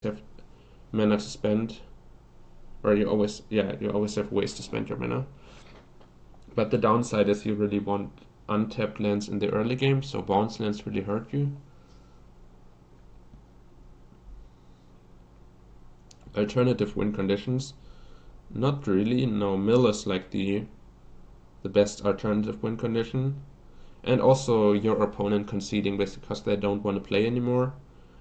have mana to spend, or you always have ways to spend your mana. But the downside is you really want untapped lands in the early game, so bounce lands really hurt you. Alternative win conditions, not really. No, mill is like the best alternative win condition, and also your opponent conceding because they don't want to play anymore.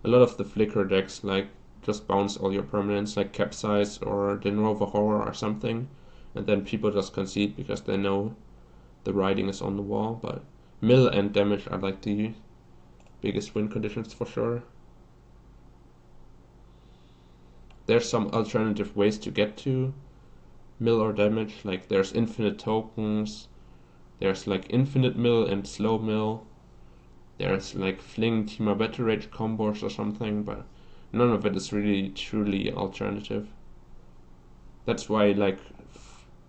A lot of the flicker decks like just bounce all your permanents like Capsize or the Nova Horror or something, and then people just concede because they know the writing is on the wall. But mill and damage are like the biggest win conditions for sure. There's some alternative ways to get to mill or damage, like there's infinite tokens, there's like infinite mill and slow mill, there's like fling Team Battle Rage combos or something, but none of it is really truly alternative. That's why like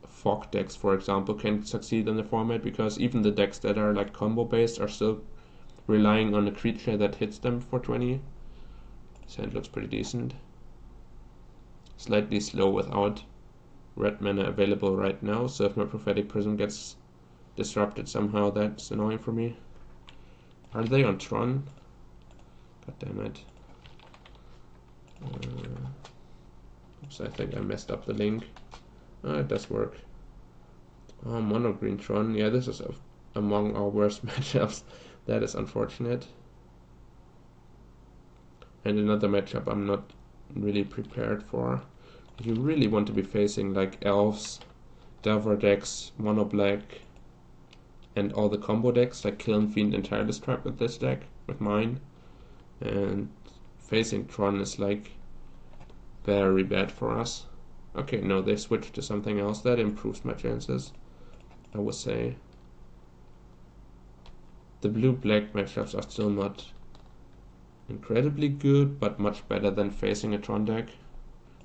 fog decks, for example, can succeed in the format, because even the decks that are like combo based are still relying on a creature that hits them for 20. Sand looks pretty decent. Slightly slow without red mana available right now, so if my Prophetic Prism gets disrupted somehow, that's annoying for me. Are they on Tron? God damn it. Oops, I think I messed up the link. It does work. Oh, mono green Tron. Yeah, this is among our worst matchups. That is unfortunate. And another matchup I'm not really prepared for. You really want to be facing like elves, Delver decks, mono black, and all the combo decks like Kiln Fiend and Tireless Trap with this deck, with mine. And facing Tron is like very bad for us. Okay, no, they switched to something else. That improves my chances, I would say. The blue-black matchups are still not incredibly good, but much better than facing a Tron deck.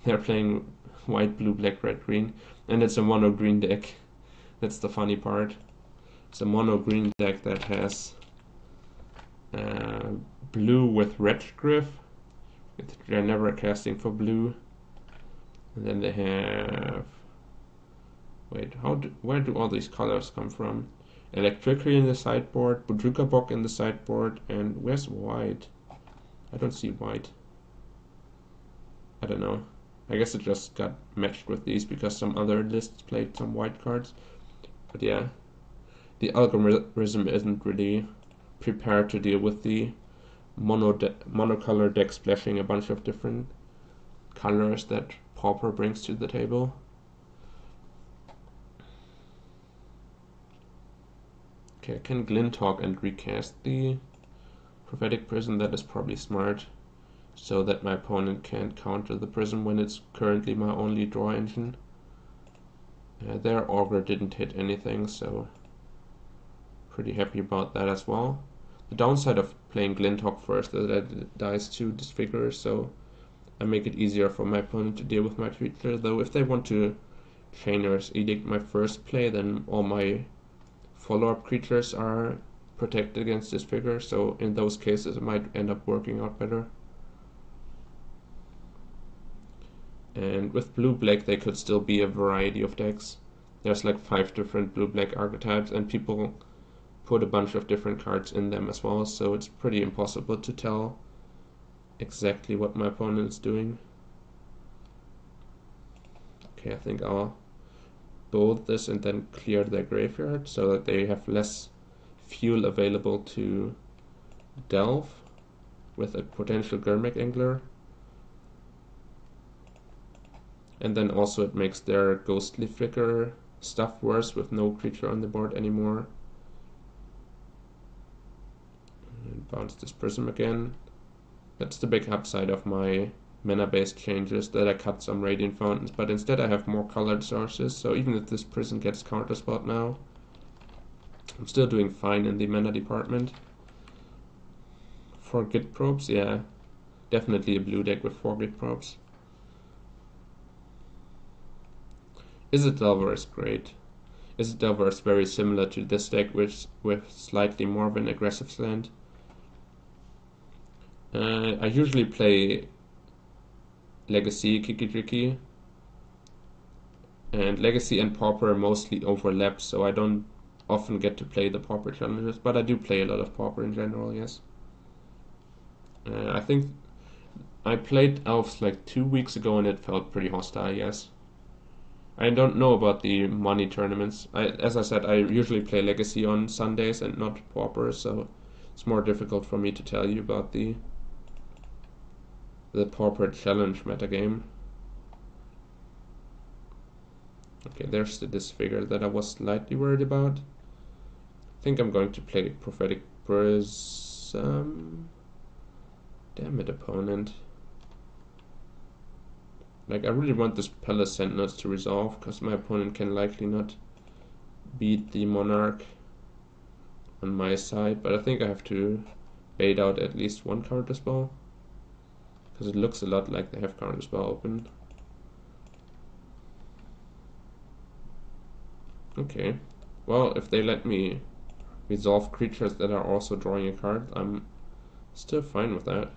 They're playing white, blue, black, red, green, and it's a mono green deck. That's the funny part. It's a mono green deck that has blue with red Griff. They're never casting for blue. And then they have... Wait, where do all these colors come from? Electricity in the sideboard, Budruka Bok in the sideboard, and where's white? I don't see white. I don't know. I guess it just got matched with these because some other lists played some white cards. But yeah, the algorithm isn't really prepared to deal with the monocolor deck splashing a bunch of different colors that Pauper brings to the table. Okay, I can Glintalk and recast the Prophetic Prism. That is probably smart, so that my opponent can't counter the Prism when it's currently my only draw engine. Their Augur didn't hit anything, so pretty happy about that as well. The downside of playing Glintalk first is that it dies to Disfigure, so I make it easier for my opponent to deal with my creature. Though if they want to Chainer's Edict my first play, then all my follow-up creatures are protected against Disfigure, so in those cases it might end up working out better. And with blue-black they could still be a variety of decks. There's like 5 different blue-black archetypes, and people put a bunch of different cards in them as well, so it's pretty impossible to tell exactly what my opponent is doing. Okay, I think I'll build this and then clear their graveyard so that they have less fuel available to delve with a potential Gurmag Angler. And then also it makes their Ghostly Flicker stuff worse with no creature on the board anymore. And bounce this Prism again. That's the big upside of my mana-based changes, that I cut some Radiant Fountains, but instead I have more colored sources, so even if this Prism gets counterspelled now, I'm still doing fine in the mana department. For Git Probes, yeah, definitely a blue deck with 4 Git Probes. Izzet Delver is great. Izzet Delver is very similar to this deck with slightly more of an aggressive slant. I usually play Legacy, Kiki, and Legacy and Pauper mostly overlap, so I don't often get to play the Pauper challenges, but I do play a lot of Pauper in general, yes. I think I played Elves like 2 weeks ago and it felt pretty hostile, yes. I don't know about the money tournaments. As I said, I usually play Legacy on Sundays and not Pauper, so it's more difficult for me to tell you about the Pauper challenge metagame. Okay, there's the disfigure that I was slightly worried about. I think I'm going to play Prophetic Prism. Damn it, opponent. Like, I really want this Palace Sentinels to resolve, because my opponent can likely not beat the Monarch on my side, but I think I have to bait out at least one counterspell, because it looks a lot like they have counterspell open. Okay, well, if they let me resolve creatures that are also drawing a card, I'm still fine with that.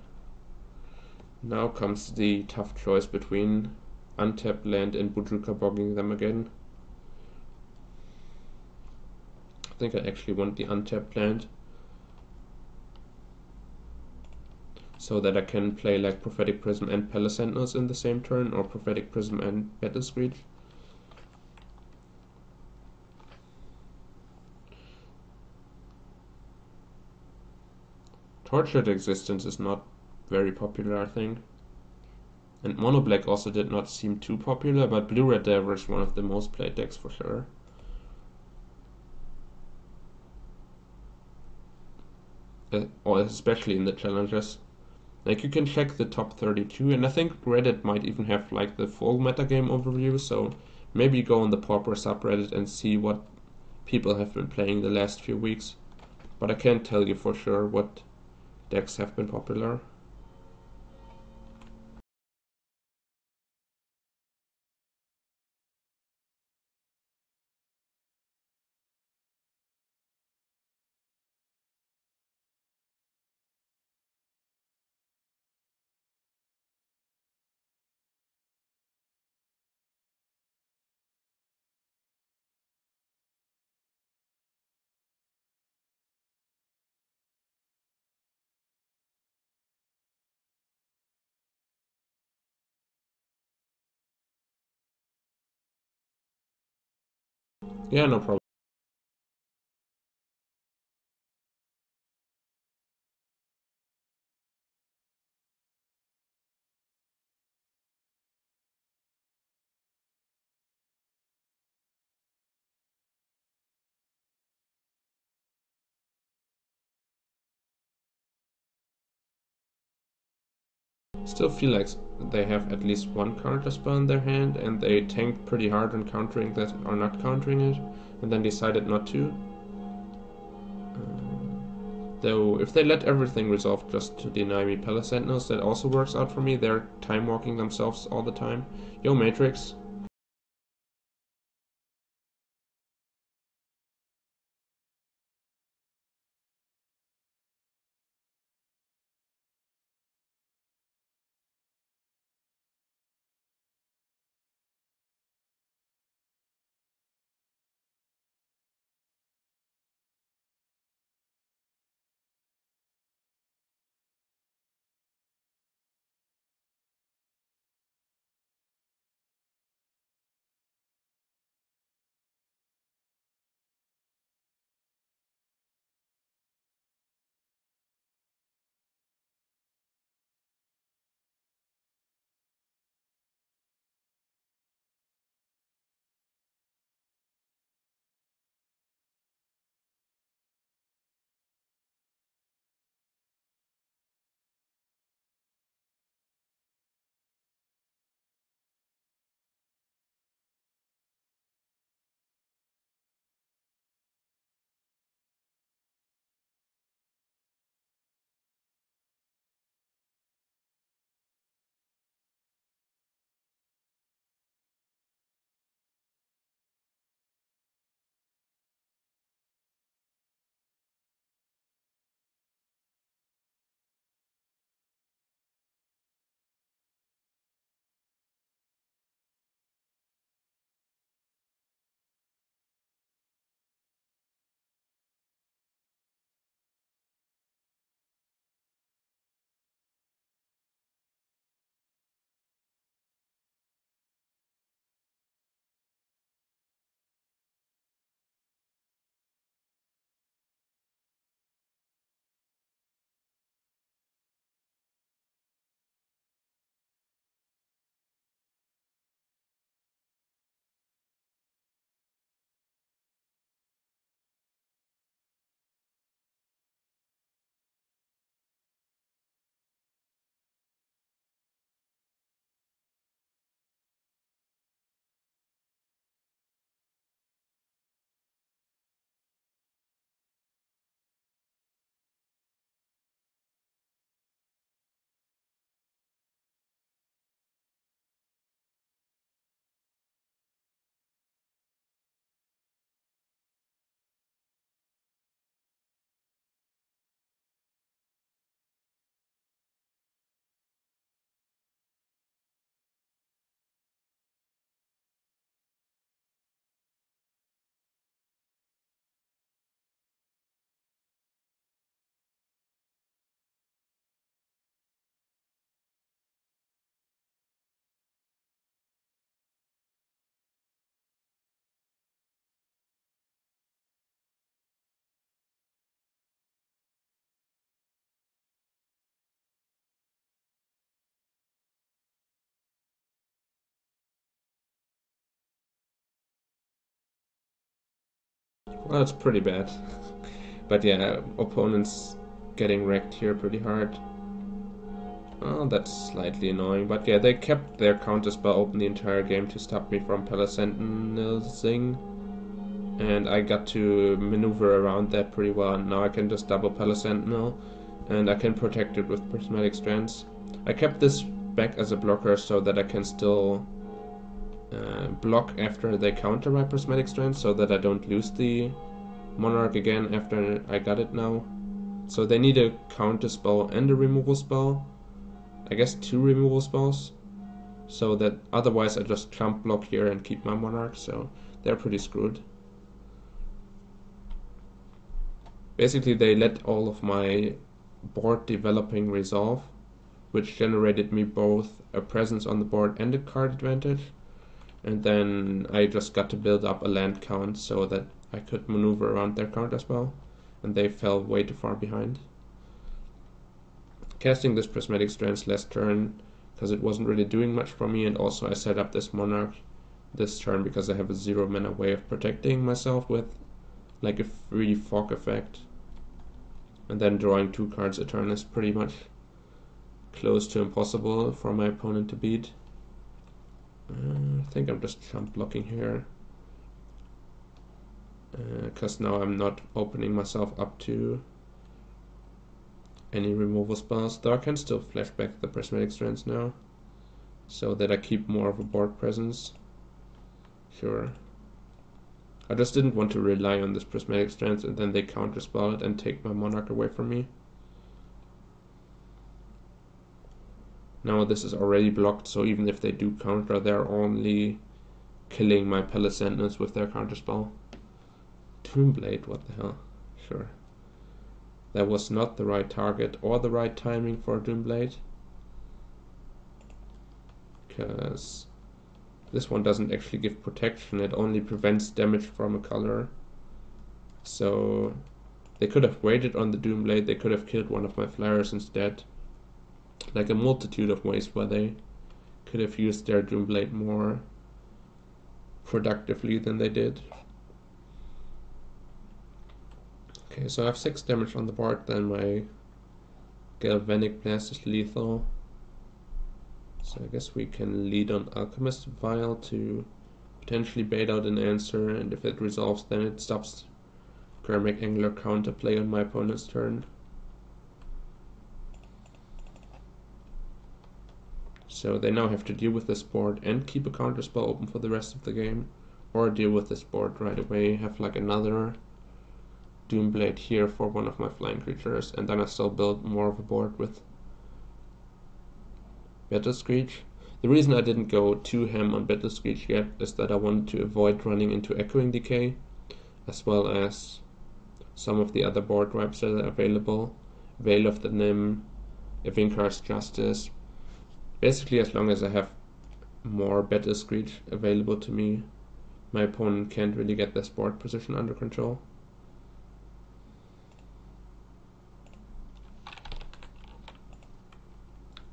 Now comes the tough choice between untapped land and Budruka bogging them again. I think I actually want the untapped land, so that I can play like Prophetic Prism and Palace Sentinels in the same turn, or Prophetic Prism and Battle Screech. Tortured Existence is not very popular, I think. And Mono Black also did not seem too popular, but Blue Red Devil is one of the most played decks for sure. Or especially in the challenges. Like, you can check the top 32, and I think Reddit might even have like the full metagame overview, so maybe go on the Pauper subreddit and see what people have been playing the last few weeks. But I can't tell you for sure what decks have been popular. Yeah, no problem. Still feel like they have at least one counter spell in their hand, and they tanked pretty hard on countering that or not countering it, and then decided not to. Though, if they let everything resolve just to deny me Palace Sentinels, that also works out for me. They're time walking themselves all the time. Yo, Matrix. Well, it's pretty bad. But yeah, opponents getting wrecked here pretty hard. Oh, that's slightly annoying. But yeah, they kept their counterspell open the entire game to stop me from Palace Sentinelsing. And I got to maneuver around that pretty well. And now I can just double Palace Sentinel. And I can protect it with Prismatic Strands. I kept this back as a blocker so that I can still block after they counter my Prismatic Strands, so that I don't lose the Monarch again after I got it now. So they need a counter spell and a removal spell. I guess 2 removal spells. So that otherwise I just jump block here and keep my Monarch, so they're pretty screwed. Basically they let all of my board developing resolve, which generated me both a presence on the board and a card advantage. And then I just got to build up a land count so that I could maneuver around their counterspell, and they fell way too far behind. Casting this Prismatic Strands last turn because it wasn't really doing much for me, and also I set up this Monarch this turn because I have a 0 mana way of protecting myself with like a free fog effect. And then drawing 2 cards a turn is pretty much close to impossible for my opponent to beat. I think I'm just jump blocking here. Because now I'm not opening myself up to any removal spells, though I can still flash back the Prismatic Strands now, so that I keep more of a board presence. Sure. I just didn't want to rely on this Prismatic Strands and then they counterspell it and take my Monarch away from me. Now this is already blocked, so even if they do counter, they're only killing my Palace Sentinels with their counterspell. Tombblade, what the hell? Sure. That was not the right target or the right timing for Doomblade. Because this one doesn't actually give protection, it only prevents damage from a color. So they could have waited on the Doomblade, they could have killed one of my flyers instead. Like a multitude of ways where they could have used their Doomblade more productively than they did. Okay, so I have 6 damage on the board, then my Galvanic Blast is lethal. So I guess we can lead on Alchemist Vial to potentially bait out an answer, and if it resolves then it stops Karmic Angler counterplay on my opponent's turn. So they now have to deal with this board and keep a counterspell open for the rest of the game, or deal with this board right away, have like another Doomblade here for one of my flying creatures, and then I still build more of a board with Battle Screech. The reason I didn't go too ham on Battle Screech yet is that I wanted to avoid running into Echoing Decay, as well as some of the other board wipes that are available. Veil of the Nim, Evinkar's Justice. Basically, as long as I have more Battle Screech available to me, my opponent can't really get this board position under control.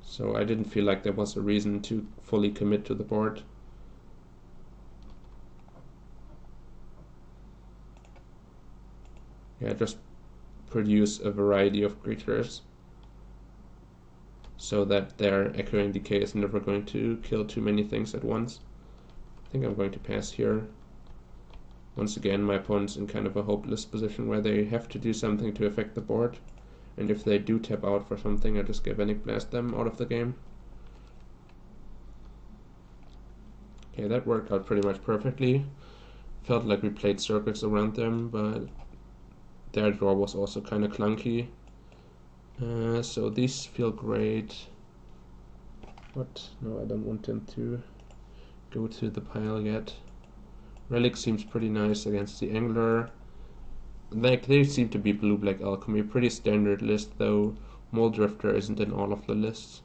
So I didn't feel like there was a reason to fully commit to the board. Yeah, just produce a variety of creatures so that their Echoing Decay is never going to kill too many things at once. I think I'm going to pass here. Once again, my opponent's in kind of a hopeless position where they have to do something to affect the board. And if they do tap out for something, I just Galvanic Blast them out of the game. Okay, that worked out pretty much perfectly. Felt like we played circles around them, but their draw was also kind of clunky. So these feel great. What? No, I don't want them to go to the pile yet. Relic seems pretty nice against the Angler. Like, they seem to be blue-black alchemy, pretty standard list, though Moldrifter isn't in all of the lists.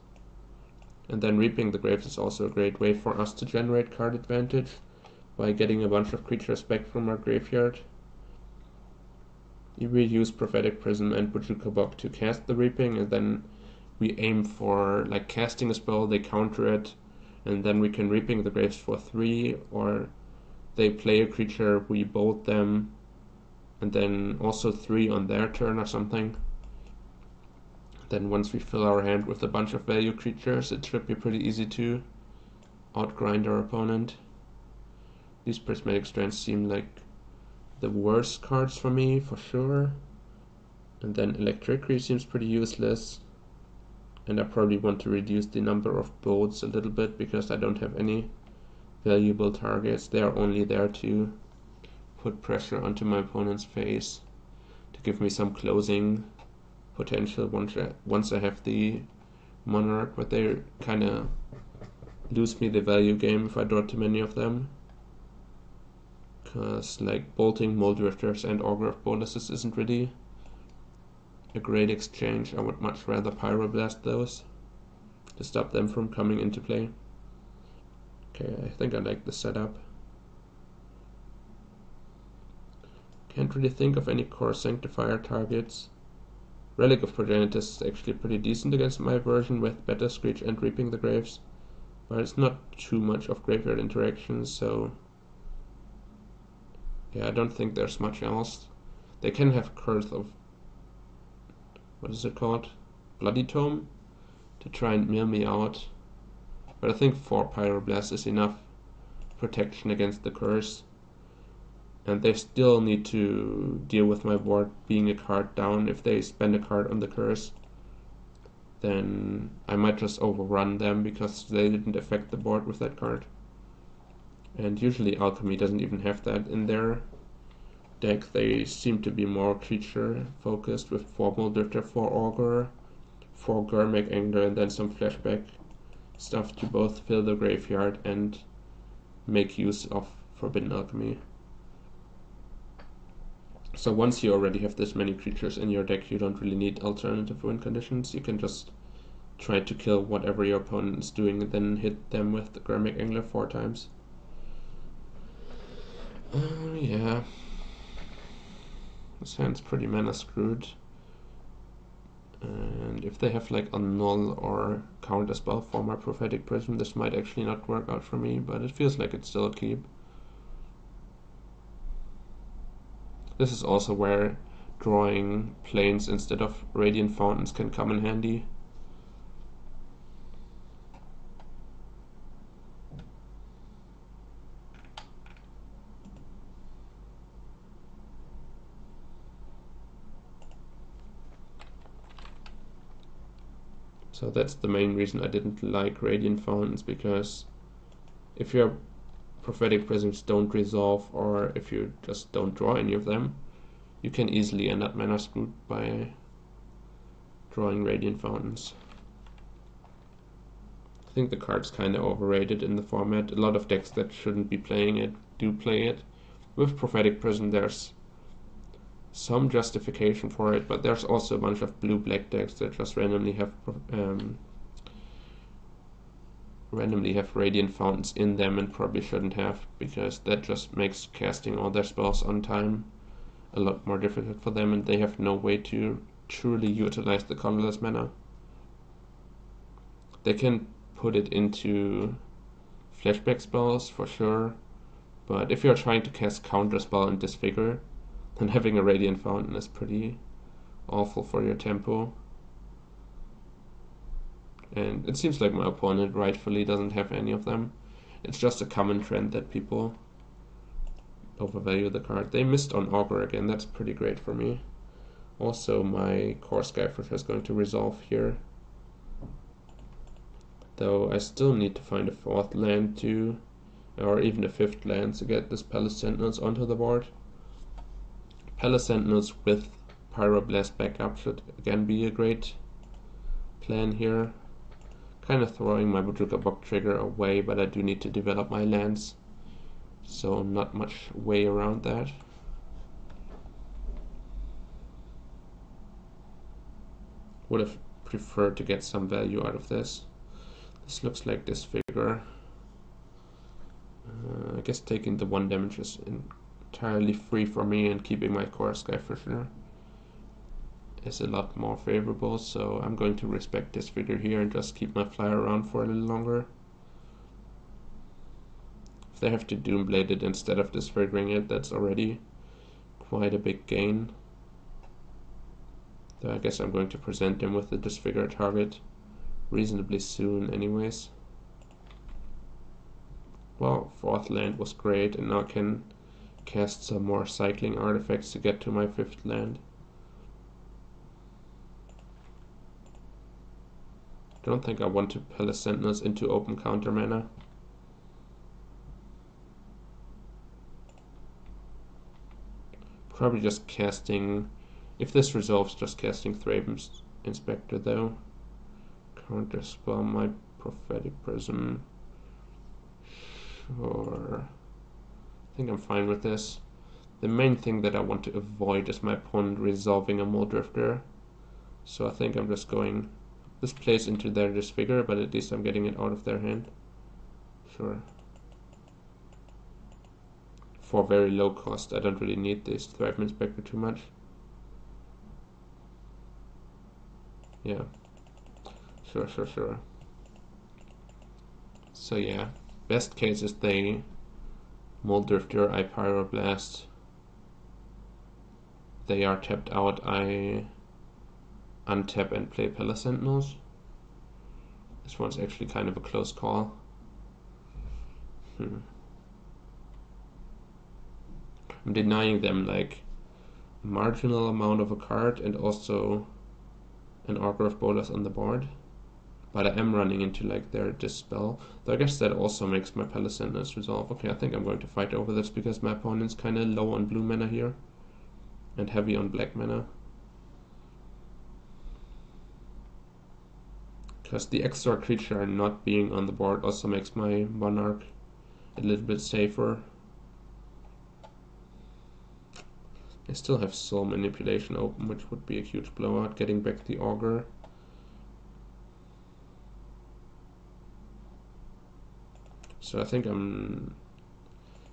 And then Reaping the Graves is also a great way for us to generate card advantage by getting a bunch of creatures back from our graveyard. We use Prophetic Prism and Bujukabok to cast the Reaping, and then we aim for like casting a spell, they counter it, and then we can Reaping the Graves for 3, or they play a creature, we bolt them, and then also 3 on their turn or something. Then once we fill our hand with a bunch of value creatures, it should be pretty easy to outgrind our opponent. These Prismatic Strands seem like the worst cards for me, for sure. And then Electricity seems pretty useless. And I probably want to reduce the number of boats a little bit because I don't have any valuable targets. They are only there to put pressure onto my opponent's face, to give me some closing potential once I have the Monarch, but they kind of lose me the value game if I draw too many of them. Because like bolting Moldrifters and Augur of Boluses isn't really a great exchange. I would much rather Pyroblast those to stop them from coming into play. Okay, I think I like the setup. Can't really think of any core Sanctifier targets. Relic of Progenitus is actually pretty decent against my version with Better Screech and Reaping the Graves, but it's not too much of graveyard interaction, so yeah, I don't think there's much else. They can have Curse of, what is it called? Bloody Tome to try and mill me out, but I think 4 Pyroblast is enough protection against the curse. And they still need to deal with my board being a card down. If they spend a card on the curse, then I might just overrun them because they didn't affect the board with that card. And usually Alchemy doesn't even have that in their deck. They seem to be more creature focused with 4 Moldrifter, 4 Augur, 4 Gurmag Angler, and then some flashback stuff to both fill the graveyard and make use of Forbidden Alchemy. So once you already have this many creatures in your deck, you don't really need alternative win conditions. You can just try to kill whatever your opponent is doing and then hit them with the Gurmag Angler 4 times. Yeah. This hand's pretty mana screwed. And if they have like a null or counter spell for my Prophetic Prism, this might actually not work out for me, but it feels like it's still a keep. This is also where drawing planes instead of Radiant Fountains can come in handy. So that's the main reason I didn't like Radiant Fountains, because if your Prophetic Prisms don't resolve, or if you just don't draw any of them, you can easily end up mana screwed by drawing Radiant Fountains. I think the card's kind of overrated in the format. A lot of decks that shouldn't be playing it do play it. With Prophetic Prism there's some justification for it, but there's also a bunch of blue-black decks that just randomly have Radiant Fountains in them and probably shouldn't have, because that just makes casting all their spells on time a lot more difficult for them, and they have no way to truly utilize the colorless mana. They can put it into flashback spells for sure, but if you're trying to cast counter spell and disfigure, then having a Radiant Fountain is pretty awful for your tempo. And it seems like my opponent rightfully doesn't have any of them. It's just a common trend that people overvalue the card. They missed on Augur again, that's pretty great for me. Also my core Skyforger is going to resolve here. Though I still need to find a 4th land to, or even a 5th land to get this Palace Sentinels onto the board. Palace Sentinels with Pyroblast backup should again be a great plan here. Kind of throwing my Bojuka Bog trigger away, but I do need to develop my lands, so not much way around that. Would have preferred to get some value out of this. This looks like Disfigure. I guess taking the 1 damage is entirely free for me, and keeping my core Skyforger is a lot more favorable, so I'm going to respect this figure here and just keep my flyer around for a little longer. If they have to Doomblade it instead of disfiguring it, that's already quite a big gain. So I guess I'm going to present them with the disfigure target reasonably soon anyways. Well, 4th land was great, and now I can cast some more cycling artifacts to get to my 5th land. Don't think I want to Palace Sentinels into open counter mana. Probably just casting, if this resolves, just casting Thraben's Inspector though. Counter spell my Prophetic Prism. Sure. I think I'm fine with this. The main thing that I want to avoid is my opponent resolving a Muldrifter. So I think I'm just going this plays into their disfigure, but at least I'm getting it out of their hand. Sure. For very low cost, I don't really need this Thraben Inspector too much. Yeah. Sure. So yeah, best case is they Muldrifter, I Pyroblast. They are tapped out, I untap and play Palace Sentinels. This one's actually kind of a close call. I'm denying them like a marginal amount of a card and also an Augur of Bolas on the board. But I am running into like their Dispel. So I guess that also makes my Palace Sentinels resolve. Okay, I think I'm going to fight over this because my opponent's kind of low on blue mana here and heavy on black mana. Because the extra creature not being on the board also makes my Monarch a little bit safer. I still have Soul Manipulation open, which would be a huge blowout, getting back the Augur. So I think I'm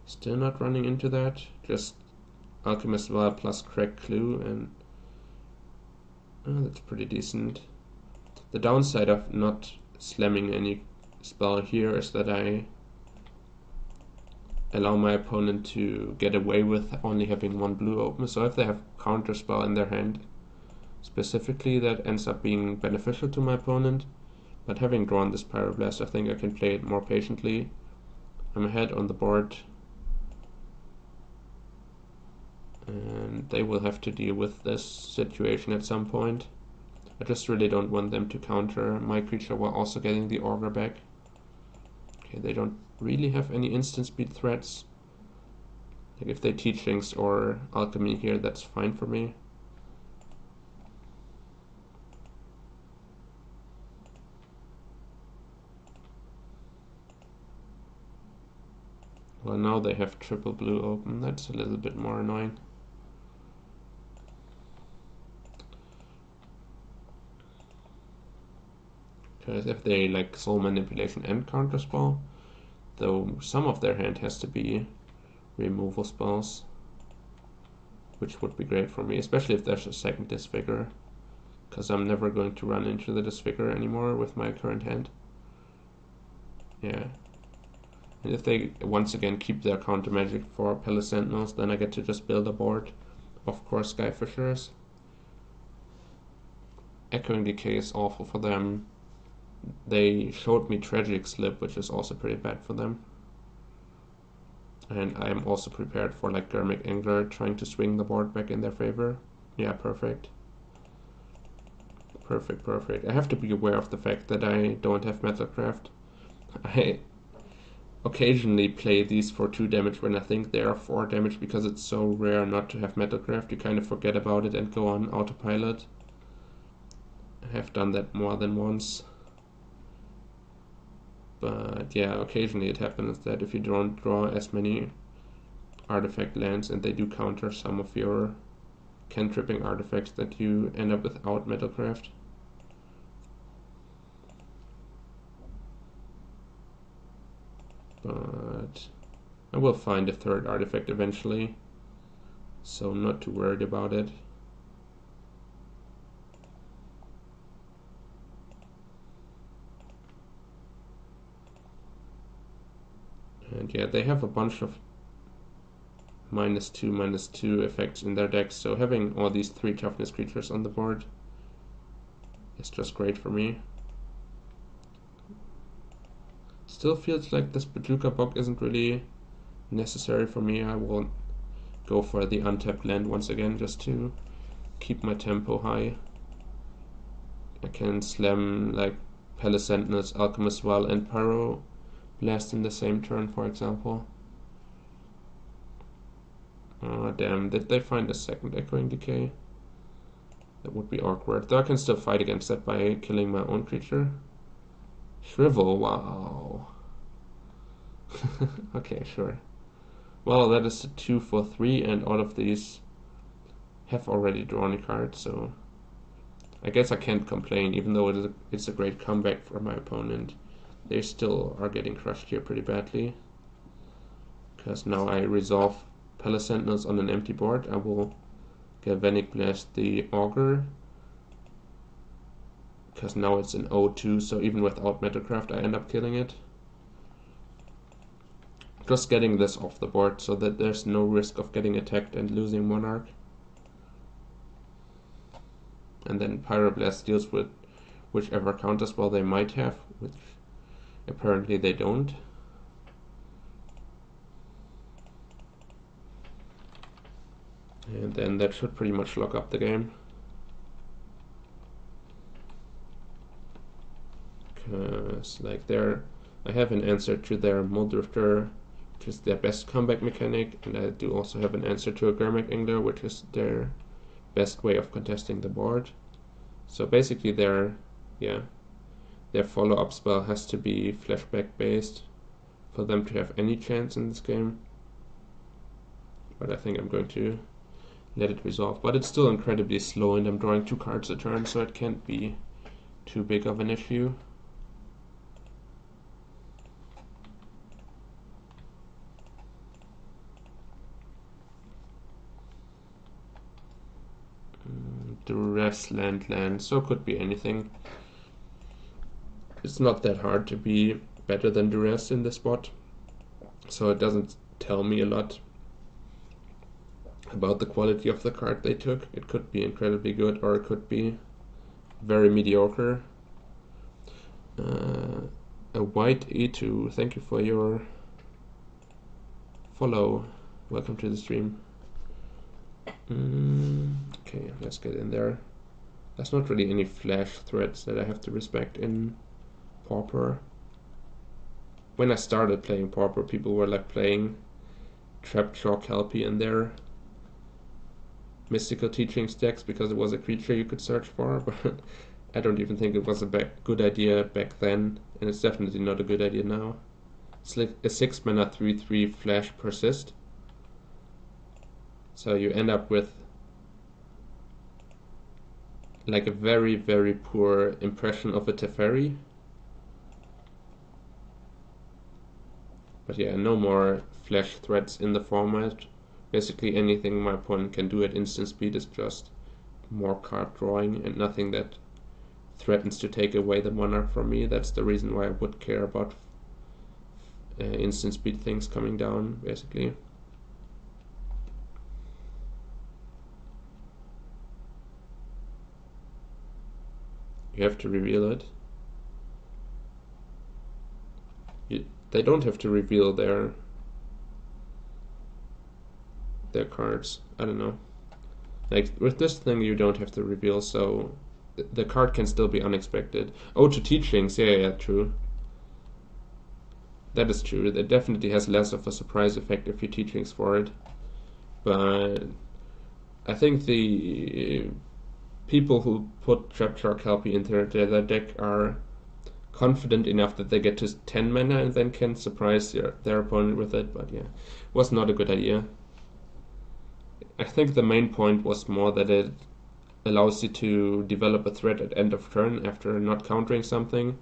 still not running into that. Just Alchemist Vial plus Crack Clue, and that's pretty decent. The downside of not slamming any spell here is that I allow my opponent to get away with only having one blue open. So if they have counter spell in their hand specifically, that ends up being beneficial to my opponent. But having drawn this Pyroblast, I think I can play it more patiently. I'm ahead on the board, and they will have to deal with this situation at some point. I just really don't want them to counter my creature while also getting the Augur back. Okay, they don't really have any instant speed threats. Like if they Teachings or Alchemy here, that's fine for me. Well, now they have triple blue open. That's a little bit more annoying. Because if they like Soul Manipulation and Counter Spell, though some of their hand has to be removal spells, which would be great for me, especially if there's a second Disfigure, because I'm never going to run into the Disfigure anymore with my current hand. Yeah. And if they once again keep their counter magic for Palace Sentinels, then I get to just build a board of course Skyfishers. Echoing Decay is awful for them. They showed me Tragic Slip, which is also pretty bad for them. And I am also prepared for like Garmic Angler trying to swing the board back in their favor. Yeah, perfect. Perfect. I have to be aware of the fact that I don't have Metalcraft. I occasionally play these for 2 damage when I think they are 4 damage because it's so rare not to have Metalcraft. You kind of forget about it and go on autopilot. I have done that more than once. But yeah, occasionally it happens that if you don't draw as many artifact lands and they do counter some of your cantripping artifacts, that you end up without Metalcraft. But I will find a 3rd artifact eventually, so I'm not too worried about it. And yeah, they have a bunch of -2/-2 effects in their decks, so having all these 3 toughness creatures on the board is just great for me. Still feels like this Bazooka Bog isn't really necessary for me. I will go for the untapped land once again just to keep my tempo high. I can slam like Palace Sentinels, Alchemist Well, and Pyro Blast in the same turn, for example. Oh damn, did they find a second Echoing Decay? That would be awkward. Though I can still fight against that by killing my own creature. Shrivel, wow. Okay, sure. Well, that is a 2 for 3, and all of these have already drawn a card, so I guess I can't complain, even though it's a great comeback for my opponent. They still are getting crushed here pretty badly. Because now I resolve Palace Sentinels on an empty board. I will Galvanic Blast the Augur. Because now it's an 0-2, so even without Metacraft I end up killing it. Just getting this off the board so that there's no risk of getting attacked and losing Monarch. And then Pyroblast deals with whichever counterspell they might have, which apparently they don't. And then that should pretty much lock up the game. Because like I have an answer to their Muldrifter, which is their best comeback mechanic, and I do also have an answer to a Gurmag Angler, which is their best way of contesting the board. So basically their follow-up spell has to be flashback based for them to have any chance in this game. But I think I'm going to let it resolve. But it's still incredibly slow, and I'm drawing 2 cards a turn, so it can't be too big of an issue. Duress land, so could be anything. It's not that hard to be better than Duress in this spot, so it doesn't tell me a lot about the quality of the card they took. It could be incredibly good, or it could be very mediocre. A white E2, thank you for your follow. Welcome to the stream. Okay, let's get in there. There's not really any flash threats that I have to respect in Pauper. When I started playing Pauper, people were like playing Trapjaw Kelpie in their mystical teaching stacks because it was a creature you could search for, but I don't even think it was a good idea back then, and it's definitely not a good idea now. It's like a 6-mana 3/3 flash persist. So you end up with like a very, very poor impression of a Teferi. But yeah, no more flash threats in the format. Basically anything my opponent can do at instant speed is just more card drawing, and nothing that threatens to take away the Monarch from me. That's the reason why I would care about instant speed things coming down, basically. You have to reveal it. They don't have to reveal their cards. I don't know. Like with this thing, you don't have to reveal, so the card can still be unexpected. Oh, to teachings, yeah, true. That is true. That definitely has less of a surprise effect if you teachings for it. But I think the people who put Trapjaw Kelpie into their deck are confident enough that they get to 10 mana and then can surprise their opponent with it, but yeah, was not a good idea. I think the main point was more that it allows you to develop a threat at end of turn after not countering something,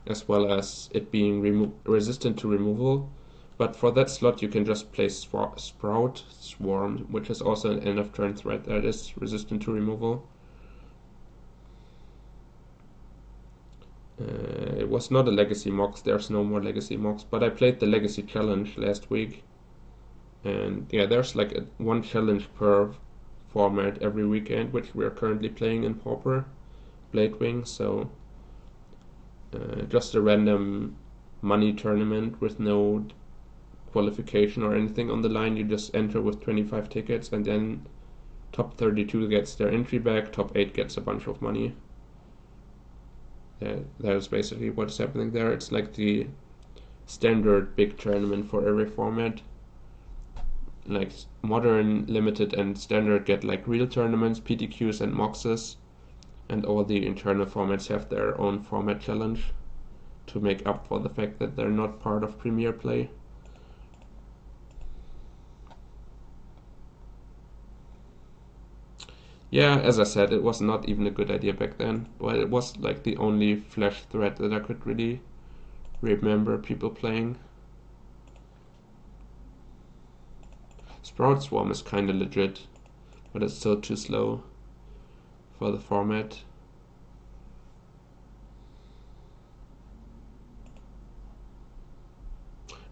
as well as it being resistant to removal. But for that slot you can just play Sprout Swarm, which is also an end of turn threat that is resistant to removal. It was not a Legacy Mox, there's no more Legacy Mox, but I played the Legacy Challenge last week. And yeah, there's like one challenge per format every weekend, which we are currently playing in Pauper, Bladewing. So just a random money tournament with no qualification or anything on the line. You just enter with 25 tickets, and then top 32 gets their entry back, top 8 gets a bunch of money. That's basically what's happening there. It's like the standard big tournament for every format. Like modern, limited, and standard get like real tournaments, PTQs, and MOXs, and all the internal formats have their own format challenge to make up for the fact that they're not part of Premier Play. Yeah, as I said, it was not even a good idea back then. Well, it was like the only Flash thread that I could really remember people playing. Sprout Swarm is kinda legit, but it's still too slow for the format.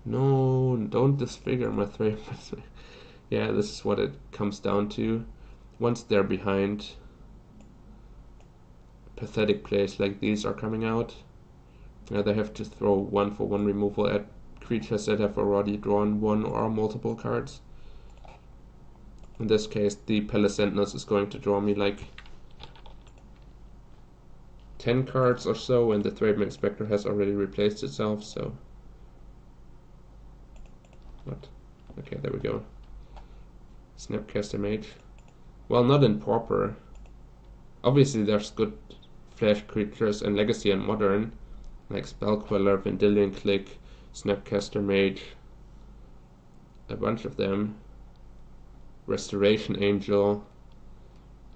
No, don't disfigure my frame. Yeah, this is what it comes down to. Once they're behind, pathetic plays like these are coming out. They have to throw 1-for-1 removal at creatures that have already drawn one or multiple cards. In this case, the Palace Sentinels is going to draw me like 10 cards or so, and the Trademate Spectre has already replaced itself, so... What? Okay, there we go. Snapcaster Mage. Well, not in Pauper. Obviously there's good Flash creatures in Legacy and Modern, like Spellqueller, Vendilion Click, Snapcaster Mage, a bunch of them. Restoration Angel.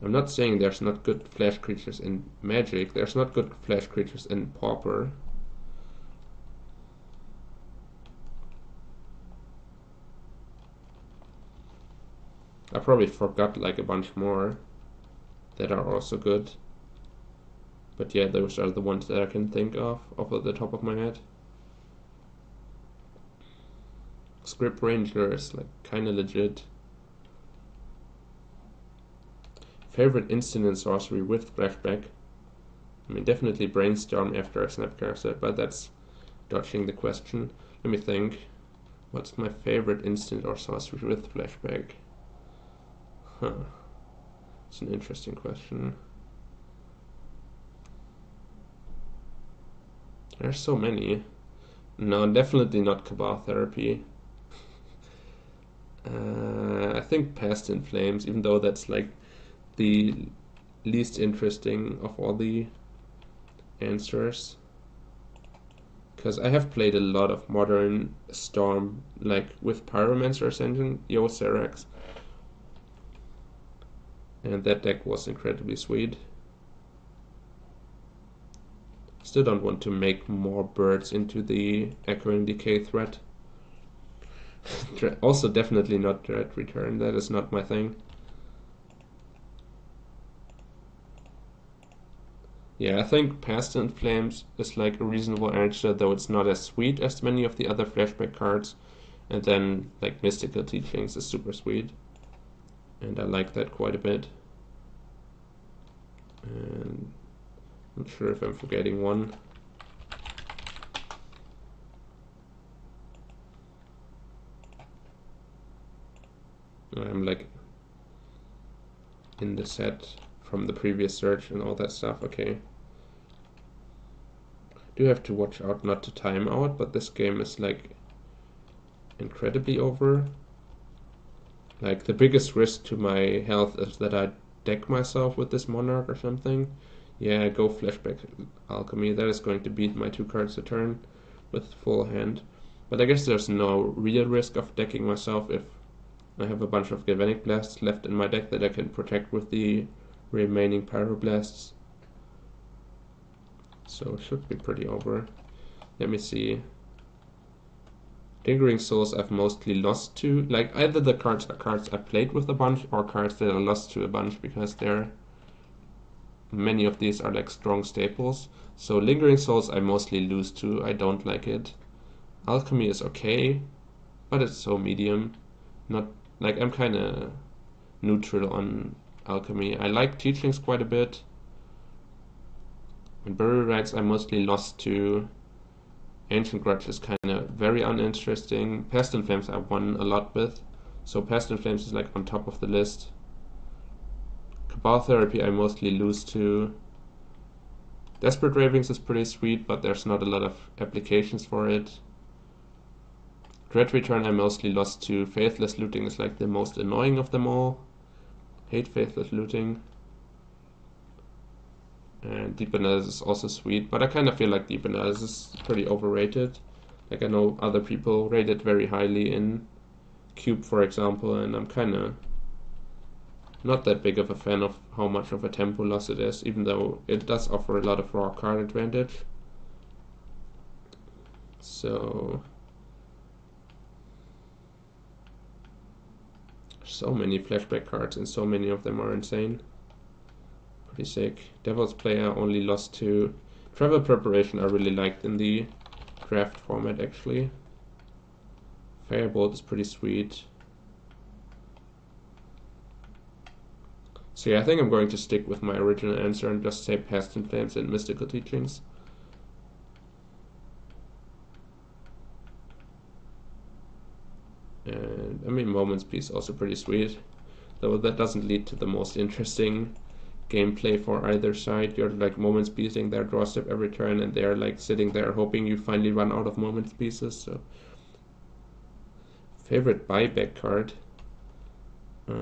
I'm not saying there's not good Flash creatures in Magic, there's not good Flash creatures in Pauper. I probably forgot like a bunch more that are also good. But yeah, those are the ones that I can think of off the top of my head. Script Ranger is like kinda legit. Favorite instant in Sorcery with Flashback? I mean, definitely Brainstorm after a Snapcaster, but that's dodging the question. Let me think. What's my favorite instant or sorcery with Flashback? Huh. It's an interesting question. There's so many. No, definitely not Cabal Therapy. I think Past in Flames, even though that's like the least interesting of all the answers. Because I have played a lot of Modern Storm, like with Pyromancer Ascension, Yo Serax. And that deck was incredibly sweet. Still don't want to make more birds into the Echoing Decay threat. Also definitely not Dread Return, that is not my thing. Yeah, I think Past in Flames is like a reasonable answer, though it's not as sweet as many of the other Flashback cards. And then like Mystical Teachings is super sweet, and I like that quite a bit. And I'm not sure if I'm forgetting one. I'm like in the set from the previous search and all that stuff. Okay. Do have to watch out not to time out, but this game is like incredibly over. Like the biggest risk to my health is that I deck myself with this Monarch or something. Yeah, go Flashback Alchemy. That is going to beat my 2 cards a turn with full hand. But I guess there's no real risk of decking myself if I have a bunch of Galvanic Blasts left in my deck that I can protect with the remaining Pyroblasts. So it should be pretty over. Let me see. Lingering Souls I've mostly lost to. Like either the cards are cards I played with a bunch or cards that I lost to a bunch because many of these are like strong staples. So Lingering Souls I mostly lose to. I don't like it. Alchemy is okay, but it's so medium. Not like I'm kind of neutral on alchemy. I like teachings quite a bit. And burial rites I mostly lost to. Ancient Grudge is kind of very uninteresting. Pest and Flames I won a lot with. So Pest and Flames is like on top of the list. Cabal Therapy I mostly lose to. Desperate Ravings is pretty sweet, but there's not a lot of applications for it. Dread Return I mostly lost to. Faithless Looting is like the most annoying of them all. Hate Faithless Looting. And Deep Analysis is also sweet, but I kind of feel like Deep Analysis is pretty overrated. Like I know other people rate it very highly in Cube, for example, and I'm kind of not that big of a fan of how much of a tempo loss it is, even though it does offer a lot of raw card advantage. So many flashback cards, and so many of them are insane. Pretty sick. Devil's Player only lost to. Travel Preparation I really liked in the draft format actually. Firebolt is pretty sweet. So yeah, I think I'm going to stick with my original answer and just say Pest and Flames and Mystical Teachings. And I mean, Moments Peace also pretty sweet, though that doesn't lead to the most interesting gameplay for either side. You're like Moments Piecing their draw step every turn, and they're like sitting there hoping you finally run out of Moments Pieces. So, favorite buyback card. I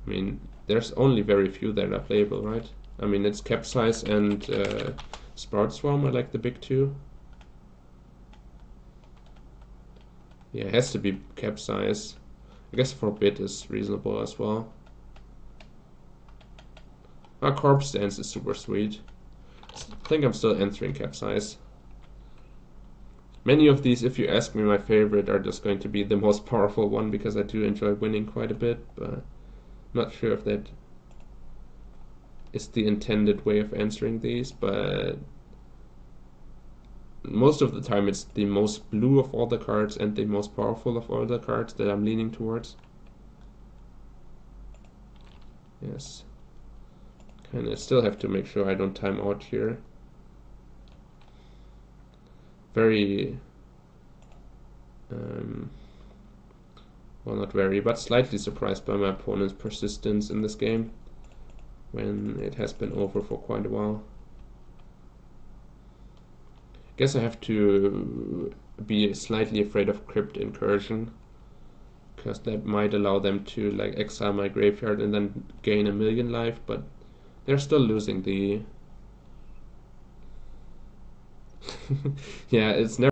mean, there's only very few that are playable, right? I mean, it's Capsize and Sprout Swarm are like the big two. Yeah, it has to be Capsize. I guess Forbid is reasonable as well. Corpse Dance is super sweet. I think I'm still entering Capsize. Many of these, if you ask me my favorite, are just going to be the most powerful one because I do enjoy winning quite a bit, but not sure if that is the intended way of answering these, but most of the time it's the most blue of all the cards and the most powerful of all the cards that I'm leaning towards. Yes. And I still have to make sure I don't time out here. Very, well, not very, but slightly surprised by my opponent's persistence in this game when it has been over for quite a while. Guess I have to be slightly afraid of Crypt Incursion, because that might allow them to like exile my graveyard and then gain 1,000,000 life, but they're still losing the yeah, it's never